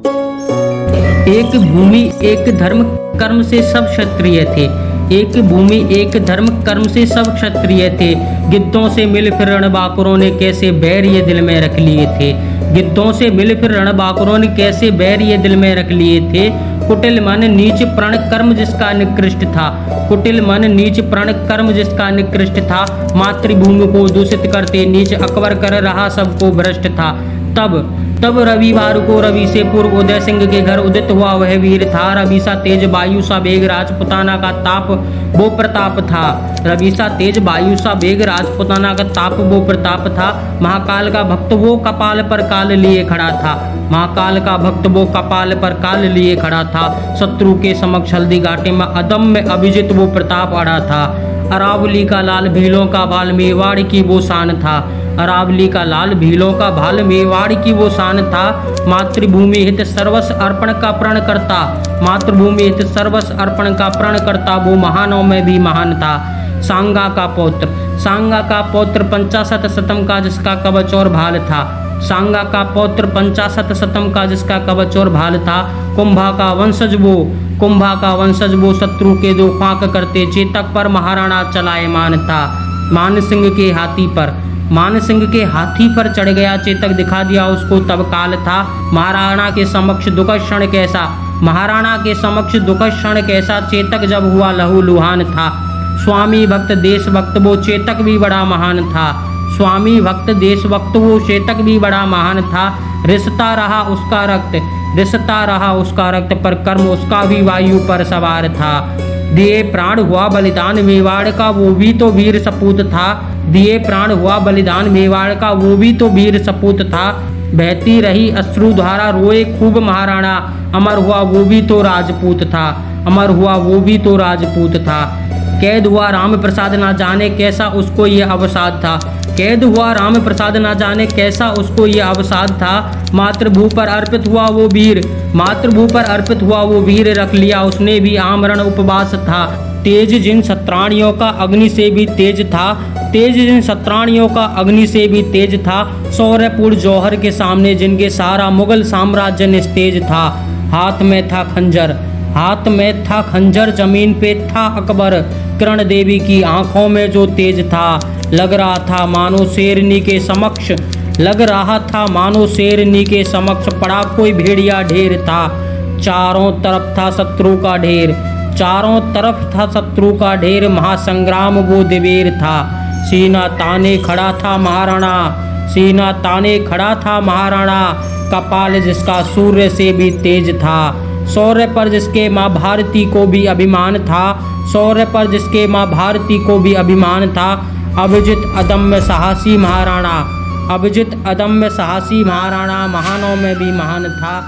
एक भूमि एक धर्म कर्म से सब क्षत्रिय थे। एक भूमि एक धर्म कर्म से सब क्षत्रिय थे। गिद्धों से मिल फिर रणबांकुरों ने कैसे बैर ये दिल में रख लिए थे। गिद्धों से मिल फिर रणबांकुरों ने कैसे बैर ये दिल में रख लिए थे। कुटिल मन नीच प्रण कर्म जिसका निकृष्ट था। कुटिल मन नीच प्रण कर्म जिसका निकृष्ट था। मातृभूमि को दूषित करते नीच अकबर कर रहा सबको भ्रष्ट था। तब रविवार को रवि से पूर्व उदय सिंह के घर उदित हुआ वह वीर था। रवि सा तेज वायु सा बेग राजपुताना का ताप वो प्रताप था। रवि सा तेज वायु सा बेग राजपुताना का ताप वो प्रताप था। महाकाल का भक्त वो कपाल पर काल लिए खड़ा था। महाकाल का भक्त वो कपाल पर काल लिए खड़ा था। शत्रु के समक्ष हल्दी घाटे में अदम्य अभिजित वो प्रताप अड़ा था। अरावली का लाल भीलों का बाल मेवाड़ की वो शान था। अरावली का लाल भीलों का भाल मेवाड़ की वो शान था। मातृभूमि हित सर्वस्व अर्पण का प्रण करता। मातृभूमि हित सर्वस्व अर्पण का प्रण करता वो महानों में भी महान था। सांगा का पौत्र 50 शतम का जिसका कवच और भाल था। सांगा का पौत्र 50 शतम का जिसका कवच और भाल था। कुंभा का वंशज वो शत्रु के दो फांक करते चेतक पर महाराणा चलायमान था। मान सिंह के हाथी पर चढ़ गया चेतक दिखा दिया उसको तब काल था। महाराणा के समक्ष दुख क्षण कैसा चेतक जब हुआ लहू लुहान था। स्वामी भक्त देश भक्त वो चेतक भी बड़ा महान था। स्वामी भक्त देश भक्त वो चेतक भी बड़ा महान था। रिसता रहा उसका रक्त पर कर्म उसका भी वायु पर सवार था। दिए प्राण हुआ बलिदान मेवाड़ का वो भी तो वीर सपूत था। दिए प्राण हुआ बलिदान मेवाड़ का वो भी तो वीर सपूत था। बहती रही अश्रुधारा रोए खूब महाराणा अमर हुआ वो भी तो राजपूत था। कैद हुआ राम प्रसाद ना जाने कैसा उसको ये अवसाद था। मातृभू पर अर्पित हुआ वो वीर रख लिया उसने भी आमरण उपवास था। तेज जिन सत्राणियों का अग्नि से भी तेज था। शौर्यपुर जौहर के सामने जिनके सारा मुगल साम्राज्य निस्तेज था। हाथ में था खंजर जमीन पे था अकबर। किरण देवी की आंखों में जो तेज था लग रहा था मानो शेरनी के समक्ष पड़ा कोई भेड़िया ढेर था। चारों तरफ था शत्रु का ढेर महासंग्राम वो दिवेर था। सीना ताने खड़ा था महाराणा कपाल जिसका सूर्य से भी तेज था। शौर्य पर जिसके माँ भारती को भी अभिमान था। अभिजित अदम्य साहसी महाराणा महानों में भी महान था।